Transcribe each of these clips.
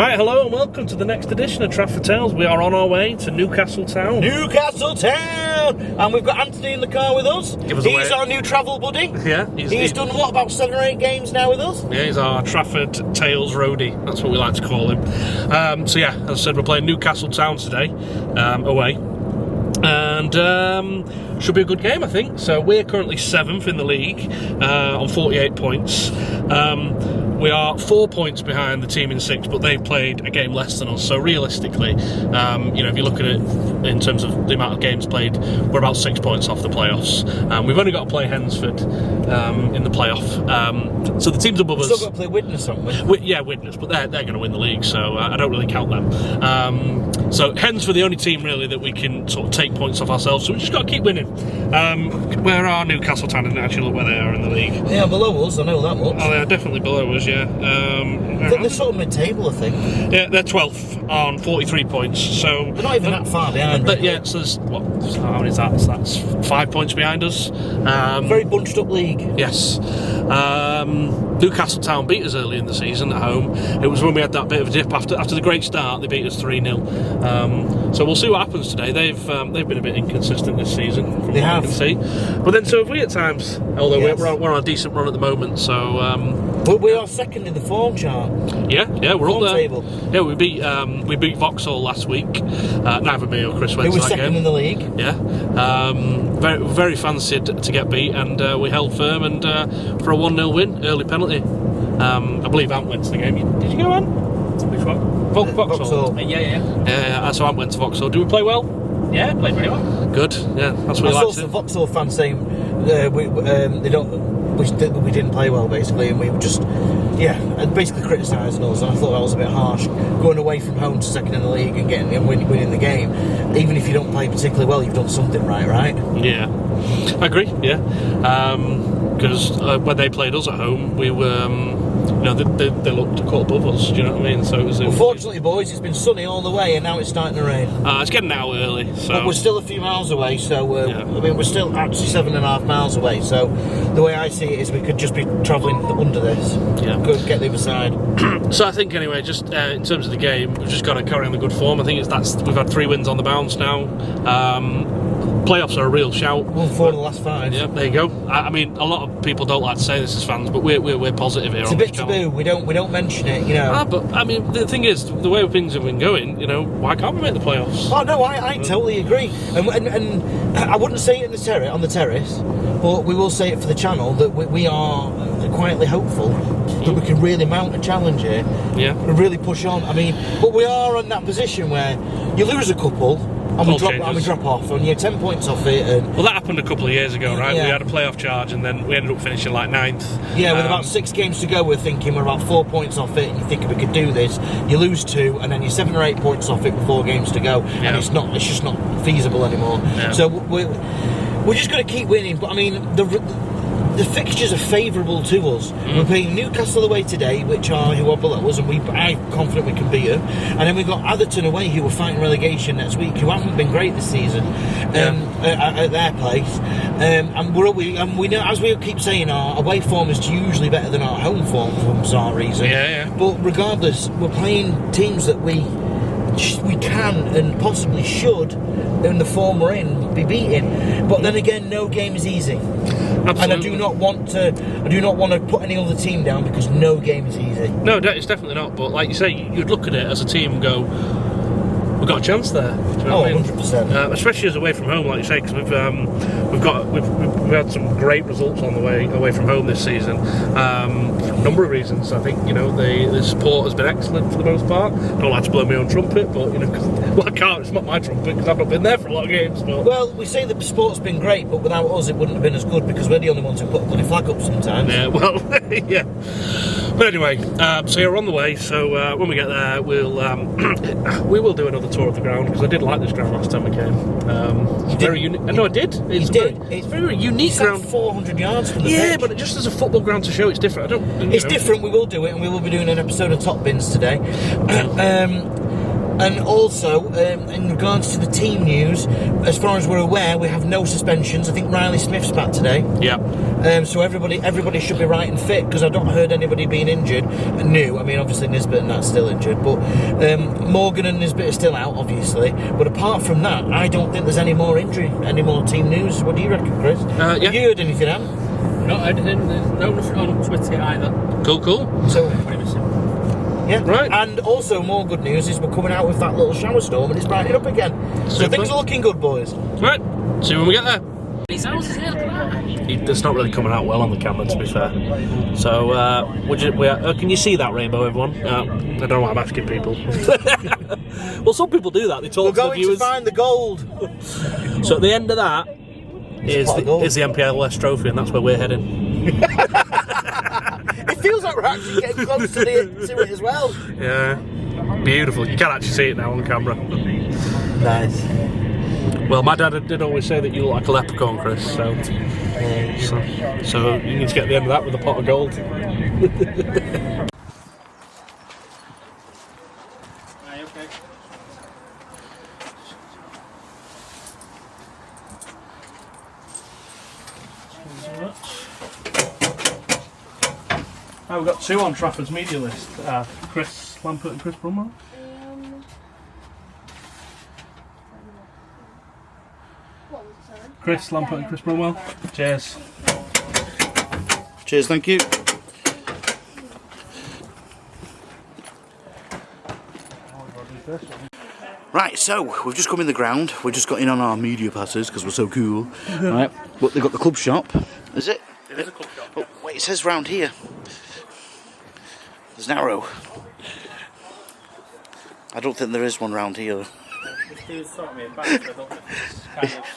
Right, hello and welcome to the next edition of Trafford Tales. We are on our way to Newcastle Town. Newcastle Town! And we've got Anthony in the car with us. He's our new travel buddy. Yeah. He's done, what, about 7 or 8 games now with us? Yeah, he's our Trafford Tales roadie. That's what we like to call him. So yeah, as I said, we're playing Newcastle Town today, away. And should be a good game, I think. So we're currently 7th in the league on 48 points. We are 4 points behind the team in 6th, but they've played a game less than us. So realistically, if you look at it in terms of the amount of games played, we're about 6 points off the playoffs. We've only got to play Hensford in the playoff. So the teams above us. We've still got to play Widnes, haven't we? Yeah, Widnes, but they're going to win the league, so I don't really count them. So Hensford, the only team really that we can sort of take points off ourselves. So we just got to keep winning. Where are Newcastle Town? I didn't actually look where they are in the league. They are below us, I know that much. Oh, they are definitely below us, yeah. They're sort of mid-table, I think. Yeah, they're 12th on 43 points. So they're not even that far behind. But yeah, so there's how many is that? So that's 5 points behind us. Very bunched up league. Yes. Newcastle Town beat us early in the season at home. It was when we had that bit of a dip after the great start. They beat us 3-0. So we'll see what happens today. They've been a bit inconsistent this season, from what I can see. But then so have we at times. Although yes. we're on a decent run at the moment. So. But we are second in the form chart. Yeah, we're up there. Table. Yeah, we beat Vauxhall last week. Neither me or Chris went to that game. Who was second in the league. Yeah, very, very fancied to get beat, and we held firm and for a 1-0 win, early penalty. I believe Ant went to the game. Did you go, Ant? Which one? Vauxhall. Yeah. So Ant went to Vauxhall. Do we play well? Yeah, played very well. Good. Yeah, that's what we like. I saw some Vauxhall fans saying they don't. We didn't play well, basically, and we were just, and basically criticising us. And I thought that was a bit harsh, going away from home to second in the league and winning the game. Even if you don't play particularly well, you've done something right? Yeah, I agree. Yeah, because when they played us at home, we were. They looked a cut above us. Do you know what I mean? So unfortunately, boys, it's been sunny all the way, and now it's starting to rain. It's getting out early, so but we're still a few miles away. So we're still actually 7.5 miles away. So the way I see it is, we could just be travelling under this. Yeah, could get the other side. So I think anyway, just in terms of the game, we've just got to carry on the good form. I think we've had 3 wins on the bounce now. Playoffs are a real shout. Won 4 of the last 5. Yeah, there you go. I mean, a lot of people don't like to say this as fans, but we're positive here. It's a bit taboo. We don't mention it, you know. But I mean, the thing is, the way things have been going, why can't we make the playoffs? Oh no, I totally agree. And I wouldn't say it on the terrace, but we will say it for the channel that we are quietly hopeful that we can really mount a challenge here. Yeah. And really push on. I mean, but we are in that position where you lose a couple. And we drop off, and you're 10 points off it. Well, that happened a couple of years ago, right? Yeah. We had a playoff charge, and then we ended up finishing like 9th. Yeah, with about 6 games to go, we're thinking we're about 4 points off it, and you're thinking we could do this. You lose 2, and then you're 7 or 8 points off it with 4 games to go, and it's just not feasible anymore. Yeah. So we're just going to keep winning. But I mean, the fixtures are favourable to us. We're playing Newcastle away today, who are below us, and I'm confident we can beat them. And then we've got Atherton away, who are fighting relegation next week, who haven't been great this season at their place. And we know, as we keep saying, our away form is usually better than our home form for bizarre reason. Yeah. But regardless, we're playing teams that we can and possibly should, in the form we're in, be beating. But then again, no game is easy. Absolutely. And I do not want to put any other team down, because no game is easy. No, it's definitely not. But like you say, you'd look at it as a team and go, we've got a chance there. Do you know what I mean? 100%. Especially as away from home, like you say, because we've had some great results on the way away from home this season. A number of reasons. I think the support has been excellent for the most part. Don't like to blow my own trumpet, but I can't. It's not my trumpet because I've not been there for a lot of games. But. Well, we say the support's been great, but without us, it wouldn't have been as good, because we're the only ones who put a bloody flag up sometimes. Yeah. Well, yeah. But anyway, so we're on the way. So when we get there, we will do another tour of the ground, because I did like this ground last time we came. It's very unique. No, I did. It's very unique ground. 400 yards from the pitch. pitch. But just as a football ground to show, it's different. It's different. We will do it, and we will be doing an episode of Top Bins today. And also, in regards to the team news, as far as we're aware, we have no suspensions. I think Riley Smith's back today. Yeah. So everybody should be right and fit, because I've not heard anybody being injured. New, I mean, obviously Nisbet and that's still injured, but Morgan and Nisbet are still out, obviously. But apart from that, I don't think there's any more team news. What do you reckon, Chris? Yeah. Have you heard anything, Anne? Not anything. No, nothing on Twitter either. Cool. So. Missing. Yeah, right. And also more good news is we're coming out with that little shower storm and it's brightening up again. So Super. things are looking good, boys. Right, see when we get there. His house is here. It's not really coming out well on the camera, to be fair. So, can you see that rainbow, everyone? I don't know why I'm asking people. Well, some people do that. They talk We're to the going viewers. to find the gold. So at the end of that is the NPL trophy, and that's where we're heading. It feels like we're actually getting close to it as well. Yeah, beautiful. You can actually see it now on camera. Nice. Well, my dad did always say that you look like a leprechaun, Chris. So you need to get to the end of that with a pot of gold. Oh, we've got two on Trafford's media list. Chris Lampert and Chris Brumwell. Chris Lampert and Chris Brumwell. Cheers. Cheers, thank you. Right, so we've just come in the ground. We've just got in on our media passes because we're so cool. Right, but they've got the club shop. Is it? It is a club shop. Oh, wait, it says round here. There's an arrow. I don't think there is one round here.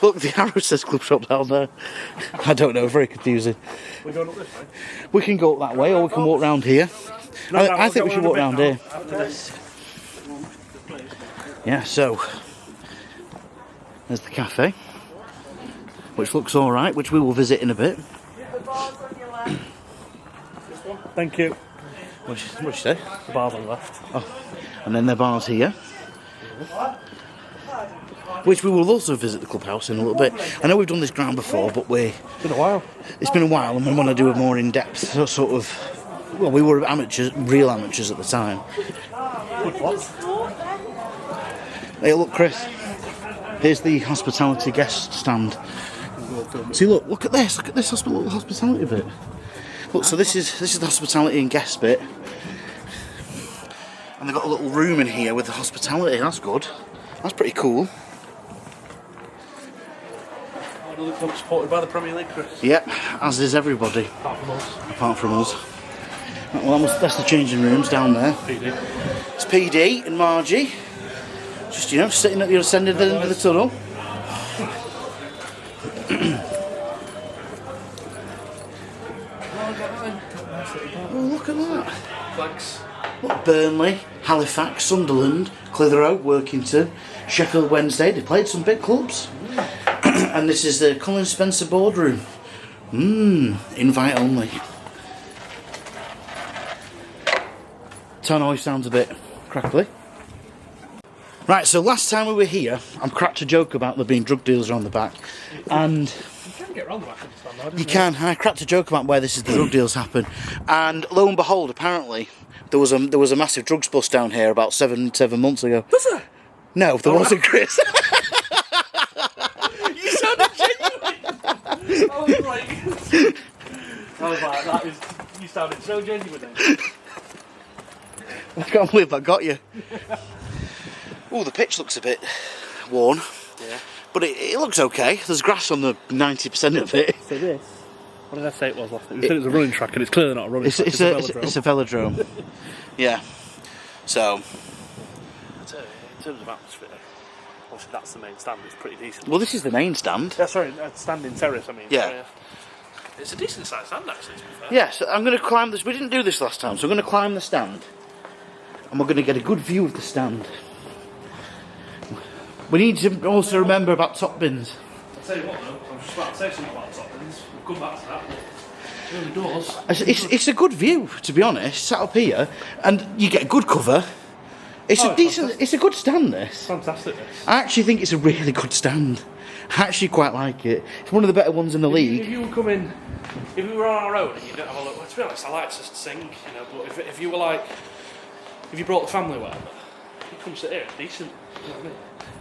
Look, the arrow says club shop down there. I don't know, very confusing. We're going up this way? We can go up that way or we can walk round here. I think we should walk round here. After this. Yeah, so there's the cafe, which looks alright, which we will visit in a bit. Thank you. What'd you say? The bar's on the left. Oh, and then the bar's here, which we will also visit the clubhouse in a little bit. I know we've done this ground before, but It's been a while. It's been a while, and we want to do a more in-depth sort of. Well, we were amateurs, real amateurs at the time. Good what? Hey, look, Chris. Here's the hospitality guest stand. See, look at this. Look at this little hospitality bit. Look, so this is the hospitality and guest bit, and they've got a little room in here with the hospitality. That's good. That's pretty cool. Another club supported by the Premier League, Chris. Yep, as is everybody. Apart from us. Well, that's the changing rooms down there. PD. It's PD and Margie. Just, sitting at the other end of the tunnel. Oh, look at that. Thanks. Look, Burnley, Halifax, Sunderland, Clitheroe, Workington, Sheffield Wednesday. They played some big clubs. And this is the Colin Spencer boardroom. Invite only. Tone always sounds a bit crackly. Right, so last time we were here, I cracked a joke about there being drug dealers around the back, and You can get around the back of the stand, though, you can. I cracked a joke about where the drug deals happen, and lo and behold, apparently there was a massive drugs bust down here about seven months ago. Was there? No, there wasn't, Chris. You sounded genuine. I was like, you sounded so genuine then. I can't believe I got you. Oh, the pitch looks a bit worn. Yeah. But it looks okay. There's grass on the 90% of it. So this. What did I say it was last time? You said it was a running track, and it's clearly not a running track. It's a velodrome. Yeah. So. In terms of atmosphere, obviously that's the main stand. It's pretty decent. Well, this is the main stand. Yeah, sorry, standing terrace. I mean. Yeah. It's a decent sized stand, actually. To be fair. Yeah. So I'm going to climb this. We didn't do this last time, so I'm going to climb the stand, and we're going to get a good view of the stand. We need to also remember about top bins. I'll tell you what, though. I was just about to say something about top bins. We'll come back to that. Early doors. It's a good view, to be honest. Sat up here, and you get good cover, It's a decent. Fantastic. It's a good stand. This. Fantastic. I actually think it's a really good stand. I actually quite like it. It's one of the better ones in the league. If you were coming, if we were on our own and you didn't have a look, well, to be honest, I like to sing, you know. But if you were like, if you brought the family, whatever, you come sit here, it's decent. You know what I mean?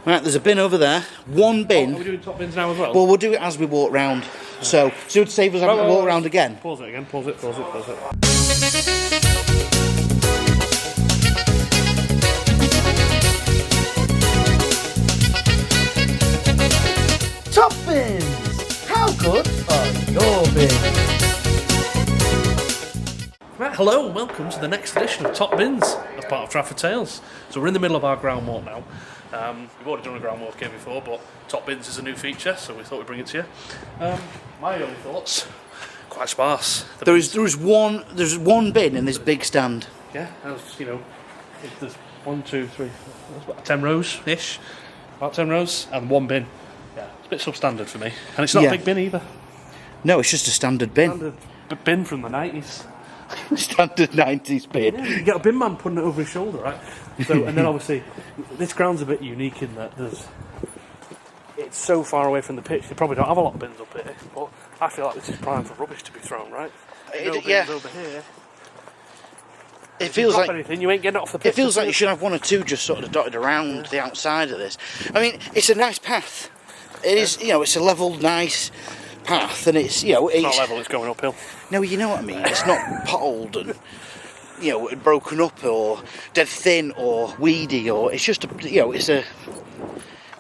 Right, there's a bin over there. One bin. Are we doing top bins now as well? Well, we'll do it as we walk round. So it would save us having to walk round again. Pause it again. Pause it. Top bins! How good are your bins? Right, hello and welcome to the next edition of Top Bins as part of Trafford Tales. So we're in the middle of our ground walk now. We've already done a ground walk here before, but Top Bins is a new feature, so we thought we'd bring it to you. My only thoughts, quite sparse. There's one bin in this big stand. Yeah, there's 1, 2, 3, that's about 10 rows-ish. About 10 rows, and one bin. Yeah, it's a bit substandard for me. And it's not a big bin either. No, it's just a standard bin. Standard bin from the 90s. Standard 90s bin. Yeah, you get a bin man putting it over his shoulder, right? So, and then obviously, this ground's a bit unique in that it's so far away from the pitch. They probably don't have a lot of bins up here, but I feel like this is prime for rubbish to be thrown, right? No bins over here. It feels like anything, you ain't getting it off the pitch. It feels like you should have one or two just sort of dotted around the outside of this. I mean, it's a nice path. It is, it's a level, nice path, and it's, It's not level, it's going uphill. No, you know what I mean. It's not potholed and broken up or dead thin or weedy, or it's just it's a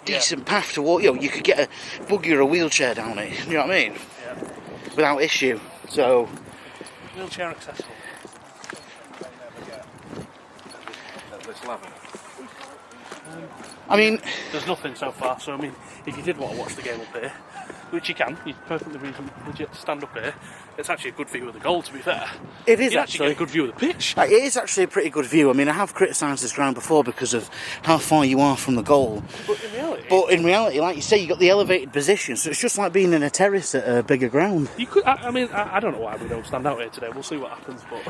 decent path to walk. You could get a buggy or a wheelchair down it. You know what I mean? Yeah. Without issue. So Wheelchair accessible. I mean, there's nothing so far. So I mean, if you did want to watch the game up here, which you can, you perfectly legit stand up here. It's actually a good view of the goal, to be fair. It is you actually get a good view of the pitch. It is actually a pretty good view. I mean, I have criticised this ground before because of how far you are from the goal. But in reality, like you say, you got the elevated position, so it's just like being in a terrace at a bigger ground. You could. I don't know why we don't stand out here today. We'll see what happens. But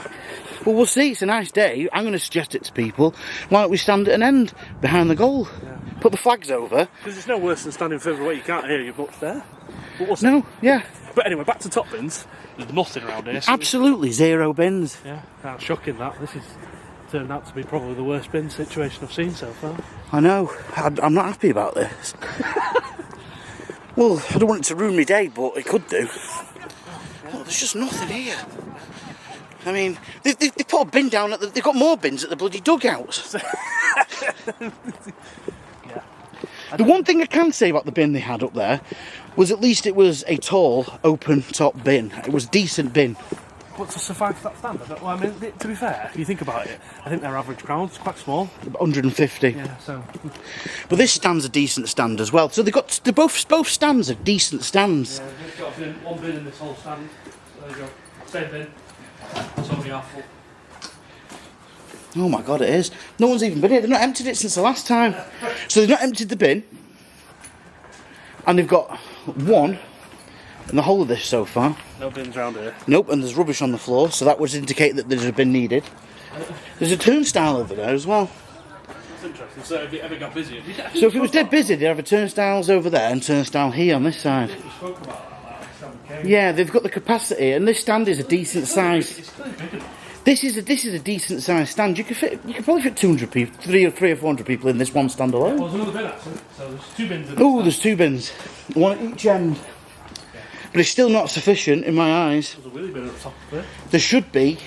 well, we'll see. It's a nice day. I'm going to suggest it to people. Why don't we stand at an end behind the goal? Yeah. Put the flags over. Because it's no worse than standing further away. You can't hear you much there. But we'll see. No, yeah. But anyway, back to top bins. There's nothing around here. So absolutely zero bins. Yeah, that's shocking that. This has turned out to be probably the worst bin situation I've seen so far. I know. I'm not happy about this. Well, I don't want it to ruin my day, but it could do. Oh, there's just nothing here. I mean, they put a bin down they've got more bins at the bloody dugouts. Yeah. The one thing I can say about the bin they had up there was at least it was a tall, open-top bin. It was a decent bin. But to survive that standard, well, I mean, to be fair, if you think about it, I think their average ground's quite small. 150. Yeah, so. But this stand's a decent stand as well. So they're both stands are decent stands. Yeah, we've got one bin in this whole stand. So there you go. Same bin. It's only half full. Oh my god, it is. No one's even been here. They've not emptied it since the last time. So they've not emptied the bin. And they've got one in the whole of this so far. No bins around here. Nope, and there's rubbish on the floor, so that would indicate that there's a bin needed. There's a turnstile over there as well. That's interesting. So if it ever got busy... So if it was dead busy, they'd have a turnstiles over there and turnstile here on this side. We spoke about that last time. Yeah, they've got the capacity, and this stand is a decent size. It's clearly big enough. This is a decent sized stand. You could probably fit 200 people, 300 or 400 people in this one stand alone. Well, there's another bin actually. So there's two bins in Oh, there's two bins, one at each end. But it's still not sufficient in my eyes. There's a wheelie bin at the top of it. There should be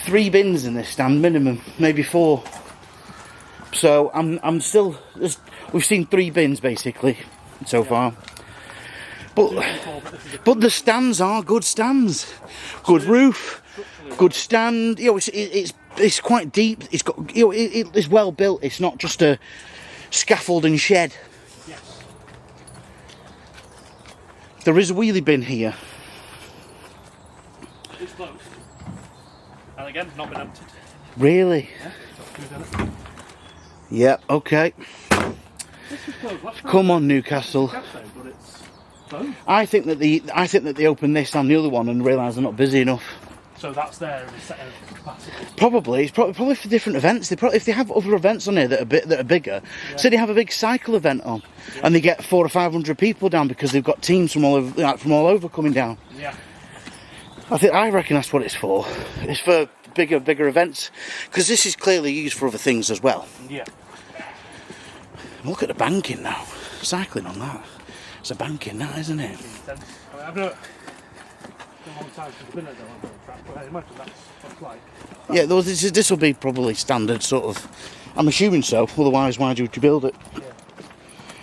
3 bins in this stand minimum, maybe 4. So I'm still. We've seen 3 bins basically so far. But the stands are good stands. Good roof. Good stand, it's quite deep. It's got, it's well built. It's not just a scaffold and shed. Yes. There is a wheelie bin here. It's closed. And again, not been emptied. Really? Yeah. Yep. Okay. This is closed. Come on, Newcastle. But it's closed. I think that they opened this and the other one and realised they're not busy enough. So that's their set of capacity. Probably, it's probably for different events. If they have other events on here that are bigger, say they have a big cycle event on, and they get 400 or 500 people down because they've got teams from all over coming down. Yeah. I reckon that's what it's for. It's for bigger events, because this is clearly used for other things as well. Yeah. Look at the banking now. Cycling on that. It's a banking, that, isn't it? I've not a long time since I've been at the track, but I imagine that's what it's like. Yeah, this will be probably standard sort of. I'm assuming so. Otherwise, why would you build it? Yeah.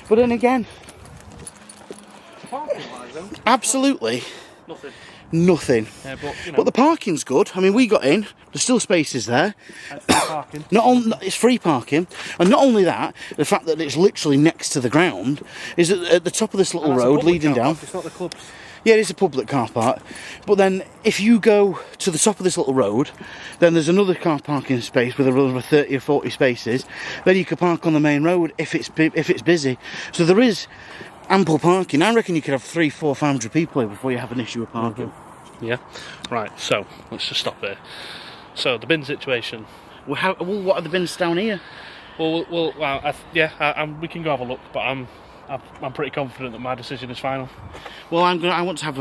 But then again, Parking-wise, then? absolutely Nothing. nothing. Yeah, but, you know. But the parking's good. I mean, we got in. There's still spaces there. Parking. It's free parking, and not only that, the fact that it's literally next to the ground is at the top of this little road leading down. It's not the club's. Yeah, it is a public car park. But then, if you go to the top of this little road, then there's another car parking space with another 30 or 40 spaces. Then you could park on the main road if it's busy. So there is ample parking. I reckon you could have 300, 400, 500 people here before you have an issue with parking. Yeah. Right. So let's just stop there. So the bin situation. Well, what are the bins down here? We can go have a look, but I'm pretty confident that my decision is final. Well, I want to have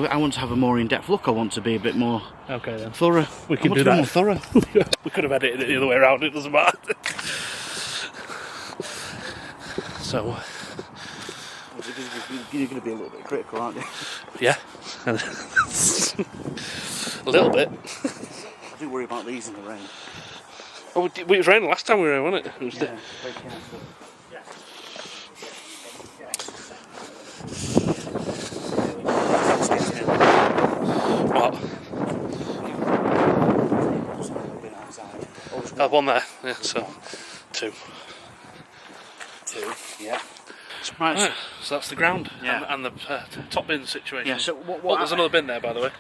a more in-depth look. I want to be a bit more thorough. We can do I that. want to be more thorough. We could have edited it the other way around. It doesn't matter. So You're going to be a little bit critical, aren't you? yeah, a little bit. I do worry about these in the rain. Oh, it was raining last time we were here, wasn't it? It was Yeah, very careful. What? I have one there. Yeah, so 2. Yeah. Right, so that's the ground. Yeah. And the top bin situation. Yeah. So there's another bin there, by the way.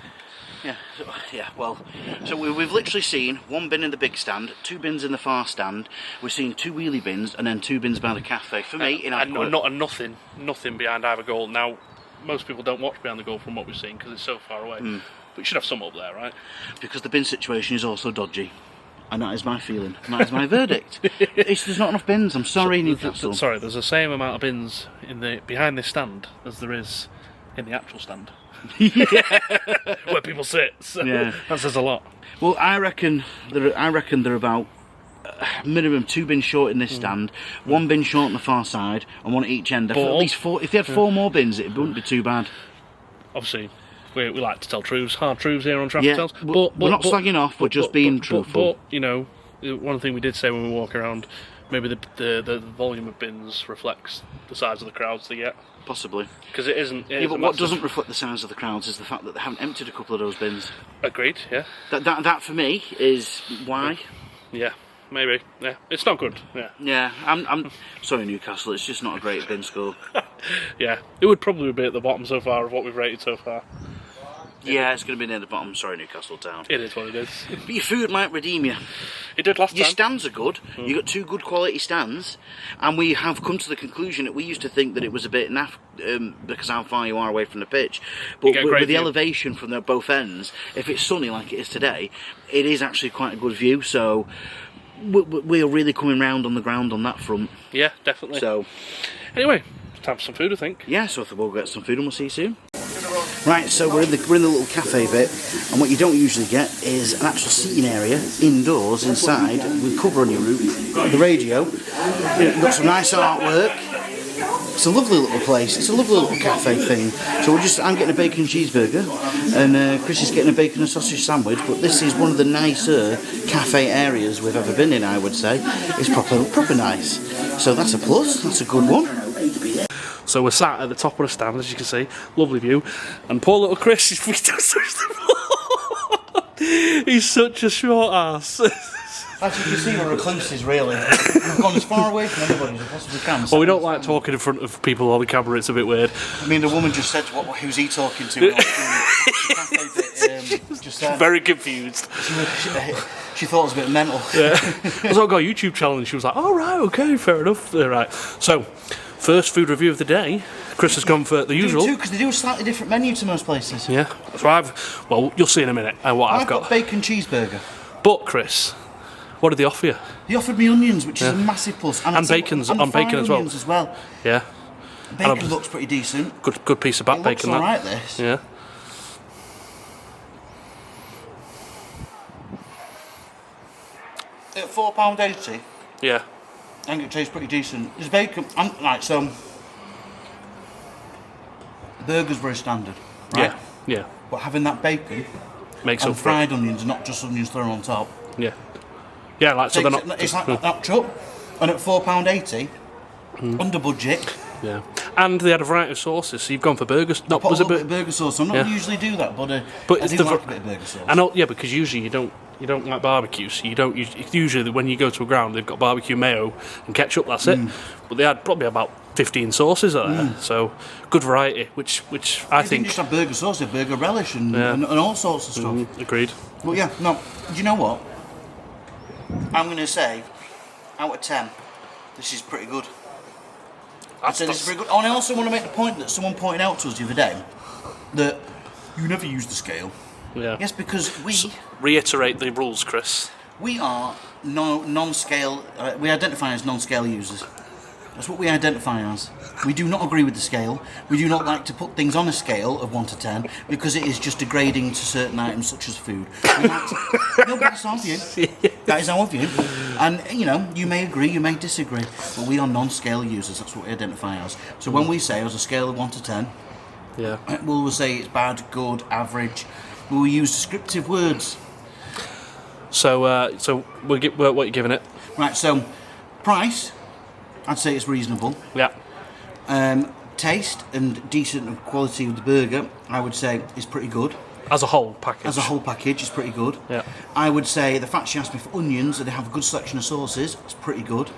Yeah. Well, so we've literally seen one bin in the big stand, 2 bins in the far stand. We've seen 2 wheelie bins and then 2 bins by the cafe. For me, nothing behind either goal. Now, most people don't watch behind the goal from what we've seen because it's so far away. But you should have some up there, right? Because the bin situation is also dodgy. And that is my feeling. And that is my verdict. There's not enough bins. I'm sorry, Newcastle. There's the same amount of bins behind this stand as there is in the actual stand. Where people sit. So that says a lot. Well, I reckon they're about minimum 2 bins short in this stand, 1 bin short on the far side, and 1 at each end. At least 4. If you had 4 more bins, it wouldn't be too bad. Obviously, we like to tell truths, hard truths here on Trafford Tales. But we're not slagging off. We're just being truthful. But you know, one thing we did say when we walk around, maybe the volume of bins reflects the size of the crowds they get. Possibly. Because it isn't. But what doesn't reflect the size of the crowds is the fact that they haven't emptied a couple of those bins. Agreed. Yeah. That for me is why. Yeah. Maybe. Yeah. It's not good. Yeah. Yeah. I'm sorry, Newcastle. It's just not a great bin score. Yeah. It would probably be at the bottom so far of what we've rated so far. Yeah, it's going to be near the bottom. Sorry, Newcastle Town. It is what it is. But your food might redeem you. It did last time. Your stands are good. You've got 2 good quality stands, and we have come to the conclusion that we used to think that it was a bit naff because how far you are away from the pitch. But with the elevation from both ends, if it's sunny like it is today, it is actually quite a good view. So we're really coming round on the ground on that front. Yeah, definitely. So anyway, it's time for some food, I think. Yeah, so I think we'll get some food and we'll see you soon. Right, so we're in the little cafe bit, and what you don't usually get is an actual seating area indoors inside with cover on your roof, the radio. You've got some nice artwork. It's a lovely little place. It's a lovely little cafe thing. So I'm getting a bacon cheeseburger, and Chris is getting a bacon and sausage sandwich. But this is one of the nicer cafe areas we've ever been in. I would say it's proper nice. So that's a plus. That's a good one. So we're sat at the top of the stand, as you can see, lovely view, and poor little Chris, he's such a short ass. As you can see, we're recluses, really. We've gone as far away from everybody as we possibly can. Well, we don't like talking in front of people on the camera, it's a bit weird. I mean, the woman just said, who's he talking to? Just very confused. She thought it was a bit mental. Yeah. I was like, I've got a YouTube channel, and she was like, oh, right, okay, fair enough. Right. So, First food review of the day. Chris has gone for the usual. Because they do a slightly different menu to most places. Yeah. So well, you'll see in a minute what I've got. Bacon cheeseburger. But Chris, what did they offer you? They offered me onions, which is a massive plus. And bacon's on bacon as well. Onions as well. Yeah. Bacon looks pretty decent. Good piece of back bacon. Looks alright, this. Yeah. At £4.80. Yeah. I think it tastes pretty decent. There's bacon. Right, so burger's very standard, right? Yeah. But having that bacon Makes and up for fried onions, not just onions thrown on top. it. Yeah, like so they're not. It's like that up, and at £4.80, under budget. Yeah, and they had a variety of sauces. So you've gone for burgers. I put a little bit of burger sauce. I'm not usually do that, but I it's do like a bit of burger sauce. I know, yeah, because usually you don't like barbecue, so you don't usually when you go to a ground they've got barbecue mayo and ketchup. That's it. But they had probably about 15 sauces there, so good variety. Which I think just have burger sauce, have burger relish, and all sorts of stuff. Agreed. Well, yeah, no. Do you know what? I'm going to say, out of 10, this is pretty good. I'd say this is pretty good. Oh, and I also want to make the point that someone pointed out to us the other day that you never use the scale. Yeah. Yes, because reiterate the rules, Chris. We are non-scale. We identify as non-scale users. That's what we identify as. We do not agree with the scale. We do not like to put things on a scale of 1 to 10 because it is just degrading to certain items such as food. No, but that's our view. That is our view. And, you may agree, you may disagree, but we are non-scale users. That's what we identify as. So when we say as a scale of 1 to 10, we'll say it's bad, good, average. We'll use descriptive words. So what are you giving it? Right, so price, I'd say it's reasonable. Yeah. Taste and decent quality of the burger, I would say, is pretty good. As a whole package. As a whole package, it's pretty good. Yeah. I would say the fact she asked me for onions and they have a good selection of sauces, it's pretty good.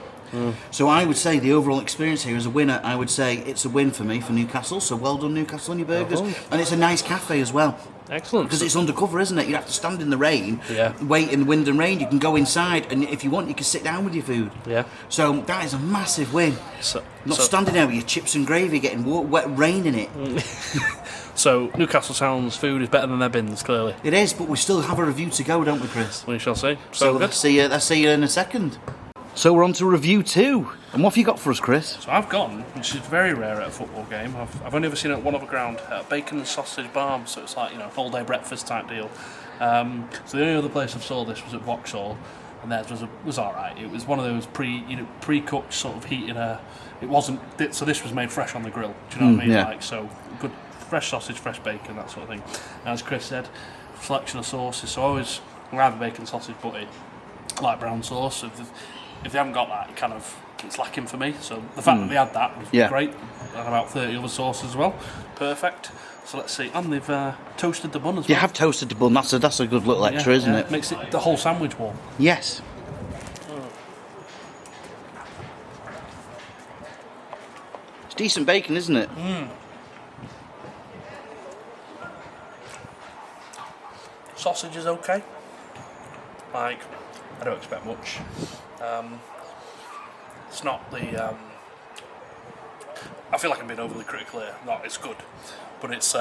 So I would say the overall experience here is a winner. I would say it's a win for me for Newcastle. So well done, Newcastle, on your burgers. And it's a nice cafe as well. Excellent. Because it's undercover, isn't it? You have to stand in the rain, Yeah. wait in the wind and rain. You can go inside, and if you want, you can sit down with your food. Yeah. So that is a massive win. Not standing there with your chips and gravy getting wet rain in it. So Newcastle Town's food is better than their bins, clearly. It is, but we still have a review to go, don't we, Chris? We shall see. So good. let's see you in a second. So we're on to review 2. And what have you got for us, Chris? So I've gone, which is very rare at a football game. I've only ever seen it at one other ground, bacon and sausage barm. So it's like all day breakfast type deal. So the only other place I saw this was at Vauxhall, and theirs was all right. It was one of those pre-cooked sort of heat in a. It wasn't. So this was made fresh on the grill. Do you know what I mean? Yeah. Like so good, fresh sausage, fresh bacon, that sort of thing. And as Chris said, selection of sauces. So I always rather bacon, sausage, butty, like brown sauce. If they haven't got that, it's lacking for me. So the fact that they had that was great. And about 30 other sauces as well. Perfect. So let's see. And they've toasted the bun as well. You have toasted the bun. That's a good little extra, isn't it? Makes it the whole sandwich warm. Yes. It's decent bacon, isn't it? Sausage is okay. I don't expect much. It's not the. I feel like I'm being overly critical here. No, it's good, but it's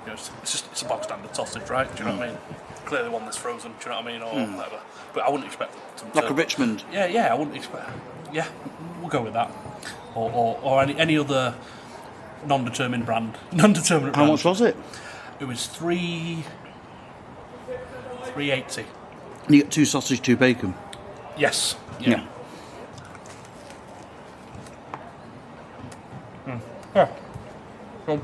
it's a bog standard sausage, right? Do you know what I mean? Clearly one that's frozen. Do you know what I mean, or whatever. But I wouldn't expect them to. Like a Richmond. Yeah. I wouldn't expect. Yeah, we'll go with that. Or any other non-determined brand. Non-determinate. How much was it? It was $3.80. You get 2 sausage, 2 bacon. Yes. Yeah. Yeah. Well,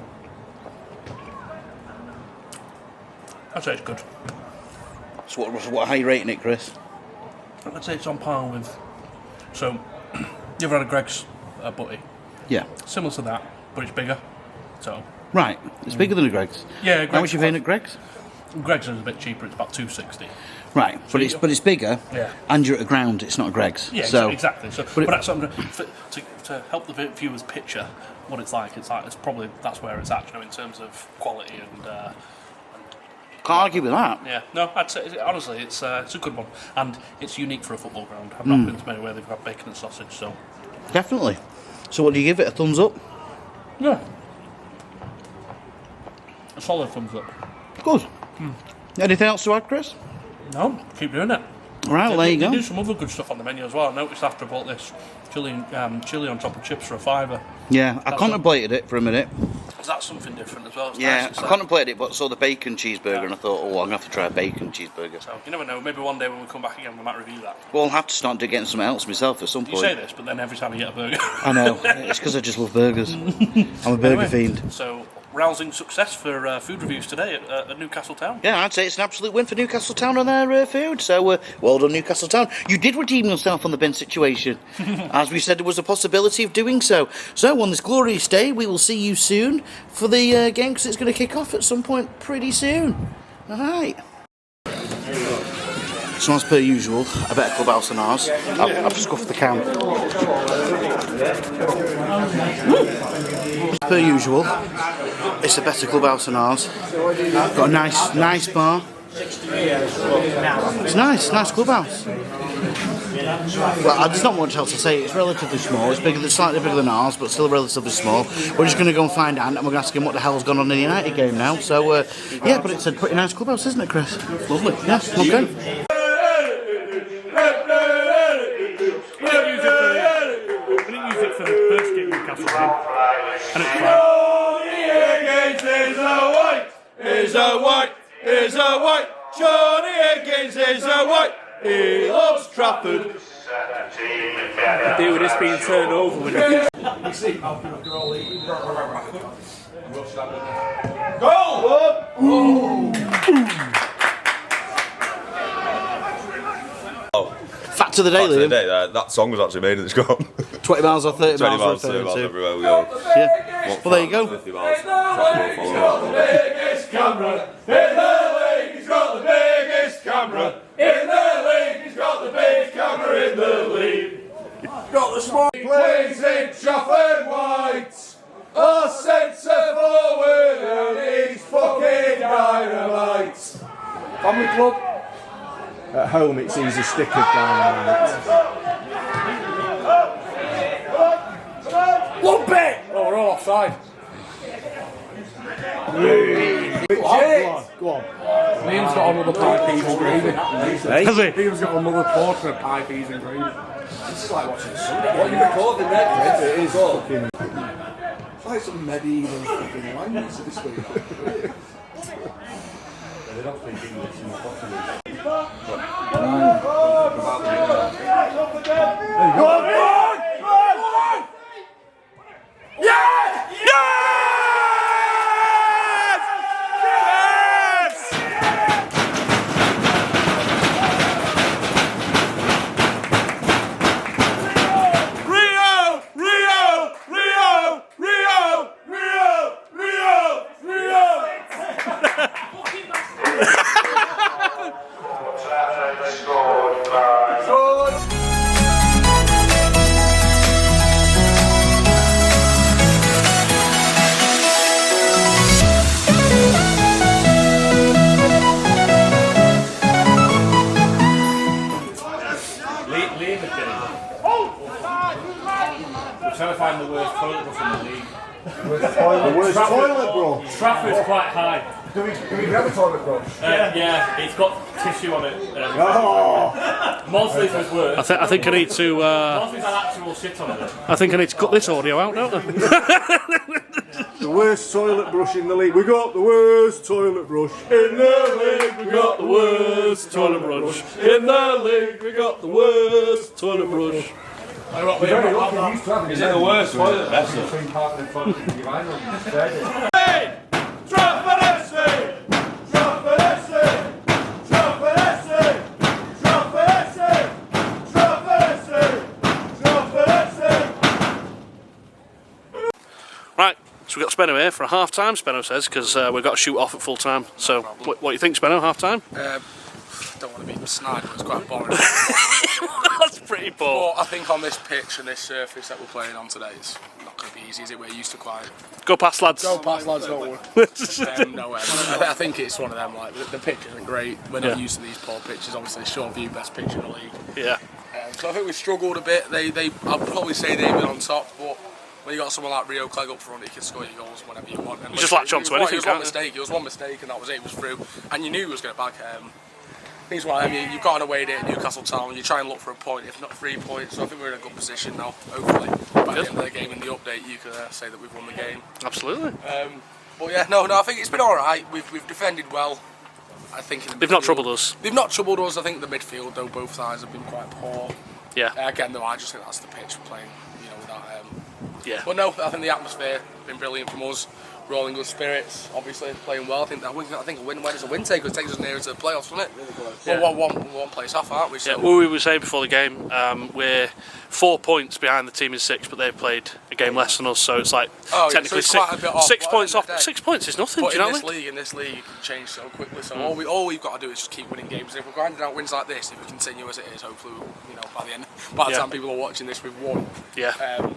I'd say it's good. So what? How are you rating it, Chris? I'd say it's on par with. So, you ever had a Greg's butty? Yeah. Similar to that, but it's bigger. So. Right. It's bigger than a Greg's. Yeah. How much are you paying at Greg's? Greg's is a bit cheaper. It's about $2.60. Right, but it's bigger. Yeah. And you're at a ground. It's not a Greg's. Yeah. So, exactly. So, but that's something to help the viewers picture what it's like. It's probably that's where it's at. In terms of quality and. Can't argue with that. Yeah, no, I'd say honestly, it's a good one, and it's unique for a football ground. I've not been to many where they've got bacon and sausage, so Definitely. So what do you give it? A thumbs up? Yeah. A solid thumbs up. Good. Anything else to add, Chris? No, keep doing it. All right, well, there you They go. do some other good stuff on the menu as well. I noticed after I bought this chili on top of chips for a £5. Yeah, I contemplated it for a minute. That's something different as well. It's Yeah, nice. I contemplated it, but saw the bacon cheeseburger and I thought, oh, I'm going to have to try a bacon cheeseburger. So, you never know, maybe one day when we come back again we might review that. Well, I'll have to start getting something else myself at some You point. say this, but then every time you get a burger. I know, it's because I just love burgers. I'm a burger fiend. So, rousing success for food reviews today at Newcastle Town. Yeah, I'd say it's an absolute win for Newcastle Town on their food. So, well done, Newcastle Town. You did redeem yourself on the bin situation. As we said, there was a possibility of doing so. So, on this glorious day, we will see you soon for the game, because it's going to kick off at some point pretty soon. All right. So, as per usual, a better clubhouse than ours. I've scuffed the can. As per usual, it's a better clubhouse than ours. Got a nice bar. It's nice clubhouse. Well, there's not much else to say. It's relatively small. It's slightly bigger than ours, but still relatively small. We're just going to go and find Ant, and we're going to ask him what the hell's gone on in the United game now. So, yeah, but it's a pretty nice clubhouse, isn't it, Chris? Lovely. Yeah, okay. We didn't use it for the first game Newcastle game. And it's fine. Is a white. Johnny Higgins is a white. He loves Trafford. Dude, it's being turned over with it. Fact of the day, Liam. That song was actually made and it's gone. 20 miles or 30 20 miles. miles, 30 miles everywhere we go. Yeah. Well, there you go. 50 miles. Biggest camera in the league. He's got the biggest camera in the league. He's got the biggest camera in the league. Got the small. He plays in Trafford White. Our centre forward and he's fucking dynamite. Family club. At home, it's easy stick of dynamite. Lump it! Oh, we're all offside. Go on. Liam's got another pie, peas and gravy. Has he? Liam's got another portion of pie, peas and gravy. This is like watching Sunday. What are you recording there, Chris? It is fucking. It's like some medieval fucking language this week. Trying to find the worst toilet brush in the league. The worst toilet, bro. Trafford's quite high. Can we grab a toilet brush? Yeah, it's got tissue on it. Mossley's was worse. I think I need to. Mossley's had actual shit on it. I think I need to cut this audio out, don't I? The worst toilet brush in the league. We got the worst toilet brush in the league. We got the worst toilet brush in the league. We got the worst toilet brush. Is it the worst toilet? Hey! Trafford FC! Trafford FC! Trafford FC! Trafford FC! Trafford FC! Trafford FC! Right, so we've got Spenno here for a half time, Spenno says, because we've got to shoot off at full time. So, what do you think, Spenno, half time? Don't want to be snide, but it's quite boring. That's pretty poor. But I think on this pitch and this surface that we're playing on today, it's not going to be easy, is it? We're used to quite. Go past, lads. Go past, lads, don't worry. No way. I think it's one of them, like, the pitch isn't great. We're not used to these poor pitches. Obviously, short view, best pitch in the league. Yeah. So I think we struggled a bit. I'd probably say they've been on top, but when you got someone like Rio Clegg up front, he can score your goals whenever you want. And you just latch on to anything. It was one mistake, and that was it. It was through, and you knew he was going to bag. Things like you've got an away day at Newcastle Town. You try and look for a point, if not 3 points. So I think we're in a good position now. Hopefully, by the end of the game in the update, you can say that we've won the game. Absolutely. But yeah, no, I think it's been all right. We've defended well. I think they've not troubled us. They've not troubled us. I think the midfield, though, both sides have been quite poor. Yeah. Again, though, I just think that's the pitch we're playing. Without. Yeah. But no, I think the atmosphere has been brilliant from us. We're all in good spirits. Obviously, playing well. I think a win is a win taker. It takes us nearer to the playoffs, doesn't it? Yeah. We're one place off, aren't we? So. Yeah. Well, we were saying before the game, we're 4 points behind the team in 6, but they've played a game less than us, so it's like technically so it's 6 points off. 6 points is nothing. But do you know in this league, you can change so quickly. So all we've got to do is just keep winning games. If we're grinding out wins like this, if we continue as it is, hopefully, by the time people are watching this, we've won. Yeah.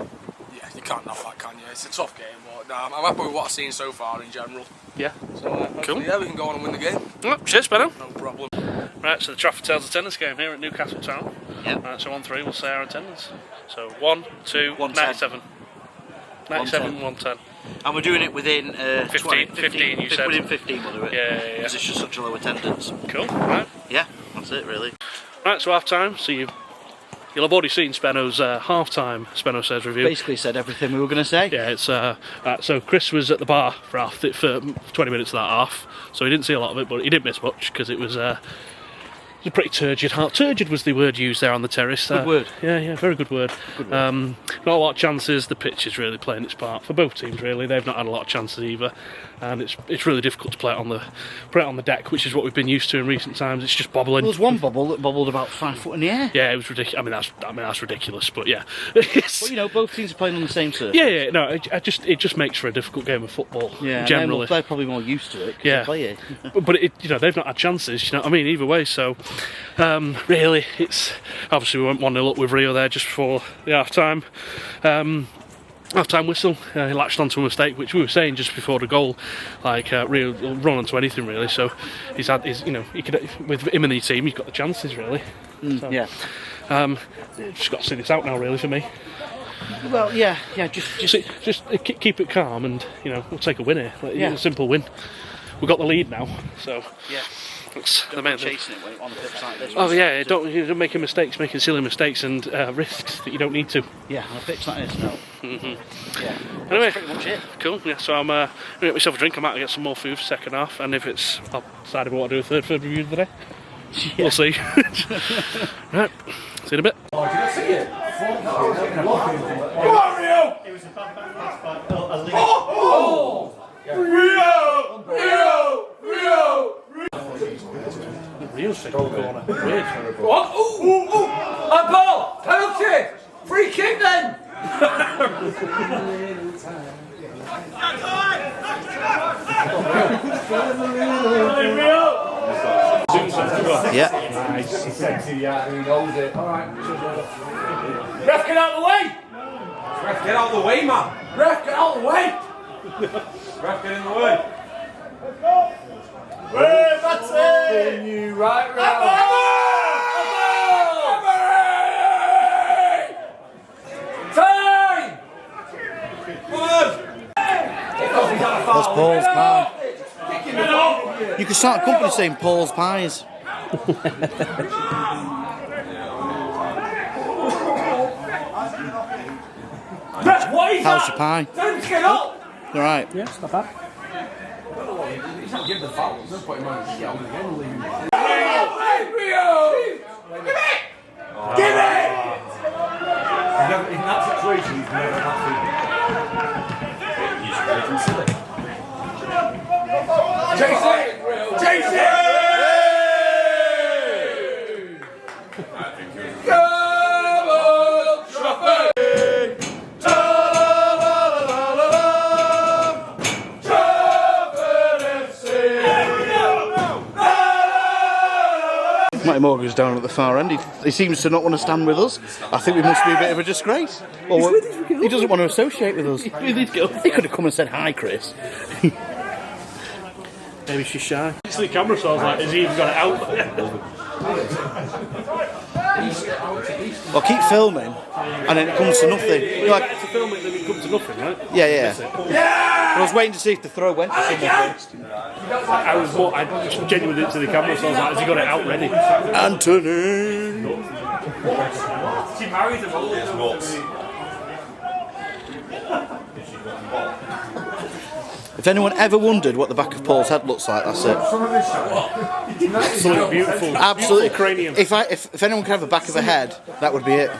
You can't knock that, can you? It's a tough game, but I'm happy with what I've seen so far in general. Yeah. So cool. Yeah, we can go on and win the game. Cheers, Benno. No problem. Right, so the Trafford Tales attendance game here at Newcastle Town. Yep. Right, so on 3 we'll say our attendance. So 1, 2, 110. 97, 110. And we're doing it within 15 you said. Within 15 we'll do it. Yeah. Because it's just such a low attendance. Cool, right. Yeah, that's it really. Right, so half time, so you'll have already seen Spenno's half-time Spenno Says review. Basically said everything we were going to say. Yeah, it's so Chris was at the bar for 20 minutes of that half, so he didn't see a lot of it, but he didn't miss much because it was a pretty turgid half. Turgid was the word used there on the terrace. Good word. Yeah, very good word. Not a lot of chances. The pitch is really playing its part for both teams. Really, they've not had a lot of chances either, and it's really difficult to play it on the deck, which is what we've been used to in recent times. It's just bobbling. There was one bobble that bobbled about 5 foot in the air. Yeah, it was ridiculous. I mean that's ridiculous, but yeah. But both teams are playing on the same surface. Yeah. No, it just makes for a difficult game of football. Yeah, generally. They're probably more used to it. Yeah, they play it. but they've not had chances. You know what I mean? Either way, so really, it's obviously we went 1-0 up with Rio there just before the half-time whistle. He latched onto a mistake, which we were saying just before the goal. Like Rio will run onto anything really. So he could with him in the team, he's got the chances really. Yeah. Just got to see this out now really for me. Well, yeah. Just keep it calm, and we'll take a win here. A simple win. We've got the lead now, so yeah. That's the main thing. Chasing it on the pitch like this. Oh yeah, don't making mistakes, making silly mistakes and risks that you don't need to. Yeah, on a pitch like this, no. Yeah. Anyway, that's pretty much it. Cool. Yeah, so I'm gonna get myself a drink. I'm out to get some more food for second half, and if I'll decide what to do a third review of the day. Yeah. We'll see. Right, see you in a bit. Go on, Rio! It was a bad pass by a lead. Oh! Rio! Rio's taking the corner. Weird. What? Ooh! A ball! Penalty! Free kick then! Yeah. Nice. He said to you, he knows it. Alright. Ref, get out of the way! Ref, get out of the way, man! Ref, get out of the way! Ref, get in the way. Let's go! Hey, that's it! You right round. Time! That's Paul's pie. You could start a company saying Paul's Pies. How's your pie? Get up! All right. Yeah, it's not bad. He's not giving the foul. There's no point in running yelling again. Rio! Give it! Give it! In that situation, he's never happy. He's making silly. Chase it! Chase it! Come on, Trafford! Matty Morgan's down at the far end. He seems to not want to stand with us. I think we must be a bit of a disgrace. Or he doesn't want to associate with us. He could have come and said hi, Chris. Maybe she's shy. See the camera, so I was like, has he even got it out? Well, keep filming, and then it comes to nothing. You're like, to film it, then it comes to nothing, right? yeah. But I was waiting to see if the throw went to someone first. I genuinely didn't see the camera, so I was like, has he got it out ready? Anthony! If anyone ever wondered what the back of Paul's head looks like, that's it. Absolutely beautiful. Absolutely. Cranium. If anyone could have a back of a head, that would be it.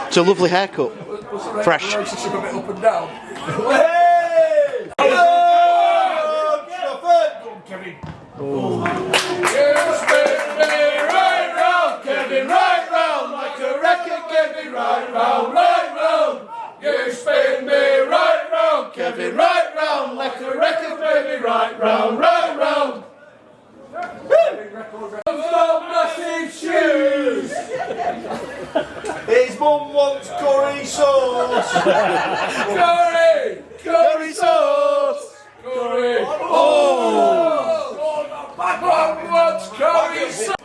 It's a lovely haircut. Fresh. Relationship a bit up and down. You spin me right round, Kevin, right round, like a record, Kevin, right round, right round. You spin me right round, Kevin, right round, like a record, baby, right round, right round. Stop massive shoes. His mum wants curry sauce. Curry sauce. Curry. Oh. Mum wants curry sauce.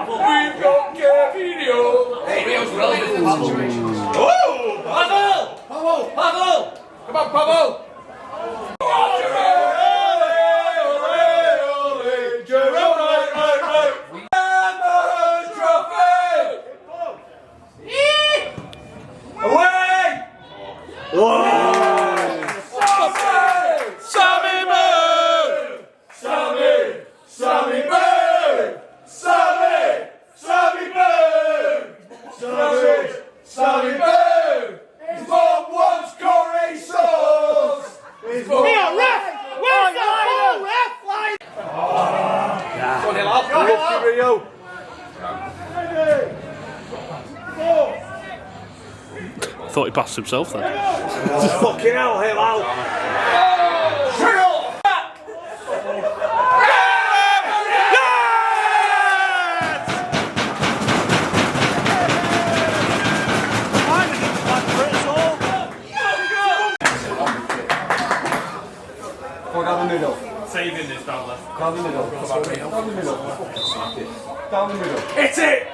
We've got Kevin. Hey, Rio's relevant. Oh, Pavel. Come on, Pavel. I thought he passed himself then. Fucking hell, Hillel. Go down the middle. Saving this down left. Down the middle. Down the middle. Down the middle. Hit it!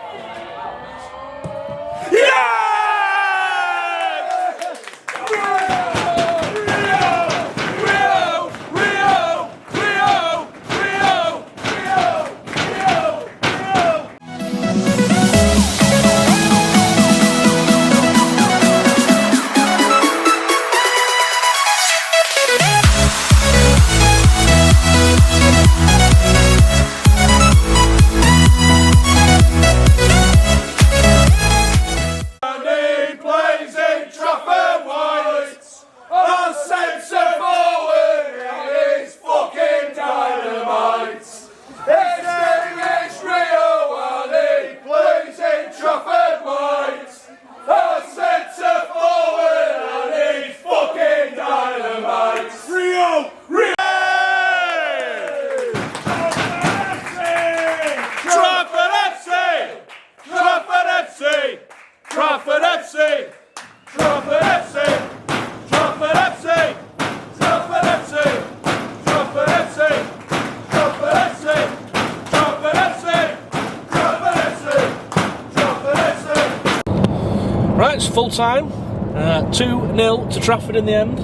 Trafford FC! Trafford FC! Trafford FC! Trafford FC! Trafford FC! Trafford FC! Trafford FC! Trafford FC! Trafford FC! Right, it's full time. 2-0 to Trafford in the end.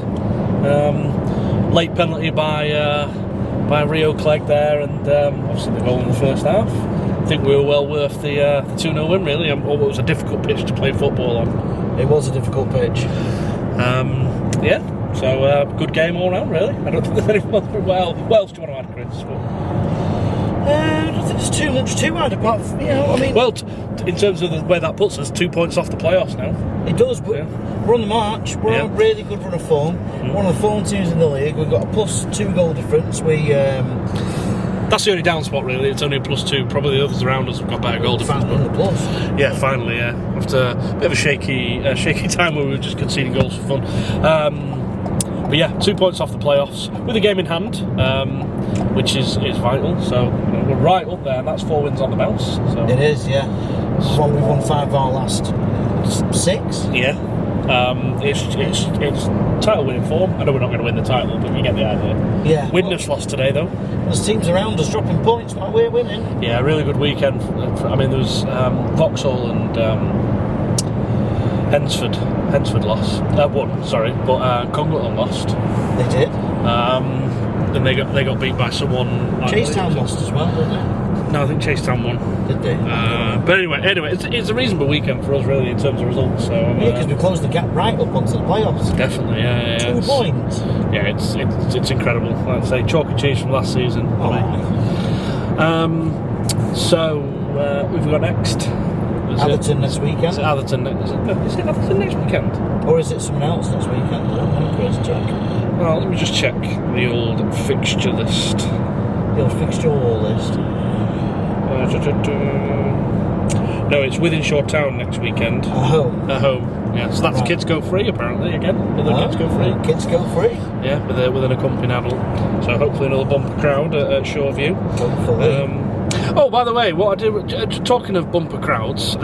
Late penalty by Rio Clegg there, and obviously the goal in the first half. I think we were well worth the 2-0 win, really. It was a difficult pitch to play football on. It was a difficult pitch. Yeah, so good game all round, really. I don't think there's anyone what else do you want to add, Chris? I don't think there's too much to add apart from, Well, in terms of where that puts us, 2 points off the playoffs now. It does, but we're on the march. We're on a really good run of form. One of the form teams in the league. We've got a +2 goal difference. That's the only down spot, really. It's only a +2. Probably the others around us have got better goal difference. In the plus. Yeah, finally, yeah. After a bit of a shaky time where we were just conceding goals for fun. But yeah, 2 points off the playoffs with a game in hand, which is vital. So we're right up there. That's 4 wins on the bounce. So. It is, yeah. We've won 5 of our last 6. Yeah. It's title winning form. I know we're not going to win the title, but you get the idea. Yeah. Widnes lost today though. There's teams around us dropping points while we're winning. Yeah, really good weekend. I mean, there was Vauxhall and Hensford lost. Won, sorry, but Congleton lost. They did. Then they got beat by someone. Chasetown lost as well, didn't they? No, I think Chasetown won. Did they? But anyway, it's a reasonable weekend for us, really, in terms of results. So yeah, because we closed the gap right up onto the playoffs. Definitely, yeah. 2 points. Yeah, it's incredible. Like I say, chalk and cheese from last season. So, who have we got next? Atherton next weekend. Is it Atherton next weekend? Or is it someone else next weekend? I don't know. Let's check. Well, let me just check the old fixture list. The old fixture list. No, it's Wythenshawe Town next weekend. At home. Yeah, so that's right. Kids Go Free apparently again. Kids Go Free. Kids Go Free. Yeah, with an accompanying adult. So hopefully another bumper crowd at Shoreview. Hopefully. Oh, by the way, what I did talking of bumper crowds,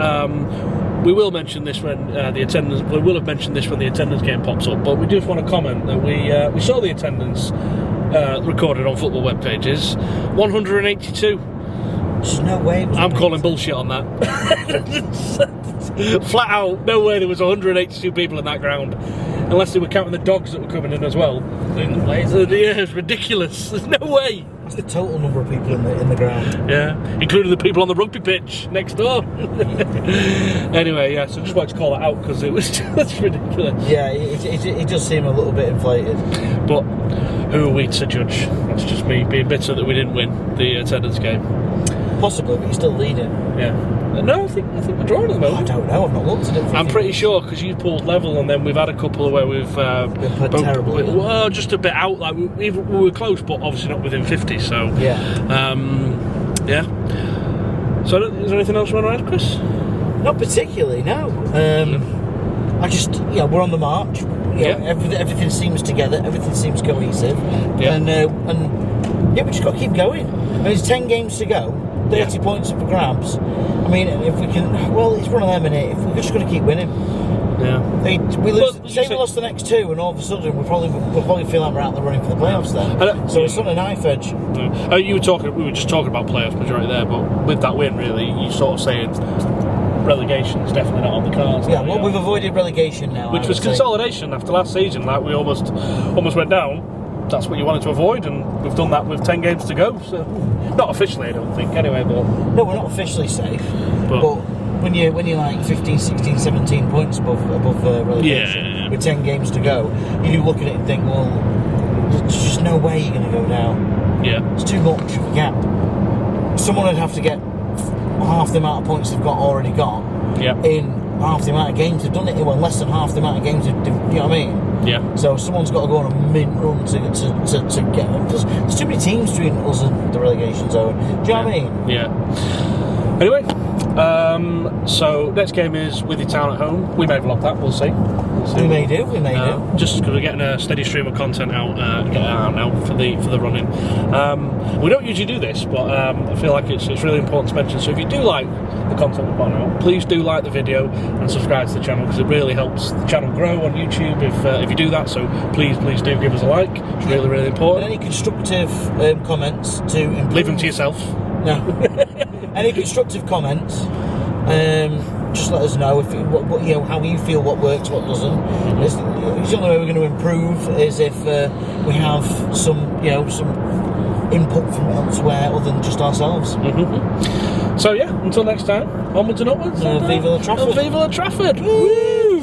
we will mention this when the attendance. We will have mentioned this when the attendance game pops up. But we just want to comment that we saw the attendance recorded on football web pages, 182. There's no way. I'm calling bullshit on that. Flat out, no way there was 182 people in that ground. Unless they were counting the dogs that were coming in as well. Yeah, it's ridiculous. There's no way. That's the total number of people in the ground. Yeah, including the people on the rugby pitch next door. Anyway, yeah, so just wanted to call that out because it was just ridiculous. Yeah, it does seem a little bit inflated. But who are we to judge? That's just me being bitter that we didn't win the attendance game. Possibly, but you're still leading. Yeah. No, I think we're drawing at the moment. I don't know. I've not looked at it. I'm pretty sure because you pulled level, and then we've had a couple where we've played terribly. Well, just a bit out. Like we were close, but obviously not within 50. So yeah. Yeah. So, is there anything else you want to add, Chris? Not particularly. No. I just we're on the march. Everything seems together. Everything seems cohesive. Yeah. And we just got to keep going. I mean, there's 10 games to go. 30 points for grabs. I mean, if we can, it's one of them, innit? If we're just going to keep winning. Yeah. We lost the next 2, and all of a sudden we'll probably feel like we're out the running for the playoffs then. So it's on a knife edge. Yeah. We were just talking about playoffs majority there, but with that win, really, you're sort of saying relegation is definitely not on the cards. Yeah, we've avoided relegation now. Which was consolidation after last season. Like we almost went down. That's what you wanted to avoid, and we've done that with 10 games to go. So, not officially, I don't think. Anyway, but no, we're not officially safe. But when you're like 15, 16, 17 points above relegation with 10 games to go, you do look at it and think, well, there's just no way you're going to go down. Yeah, it's too much of a gap. Someone would have to get half the amount of points they've already got. Yeah. In half the amount of games they've done it in, less than half the amount of games you know what I mean? Yeah. So someone's got to go on a mint run to get them. There's too many teams between us and the relegation zone. Do you know what I mean? Yeah. Anyway, so next game is Withenshawe Town at home. We may vlog that. We'll see. We may do. Just because we're getting a steady stream of content out now for the running. We don't usually do this, but I feel like it's really important to mention. So if you do like the content we're putting out, please do like the video and subscribe to the channel because it really helps the channel grow on YouTube if you do that. So please do give us a like. It's really, really important. And any constructive comments to improve. Leave them to yourself. No. Any constructive comments? Just let us know how you feel, what works, what doesn't. It's the only way we're going to improve is if we have some input from elsewhere other than just ourselves. Mm-hmm. So yeah, until next time, onwards and upwards. Viva la Trafford! Viva la Trafford! Woo!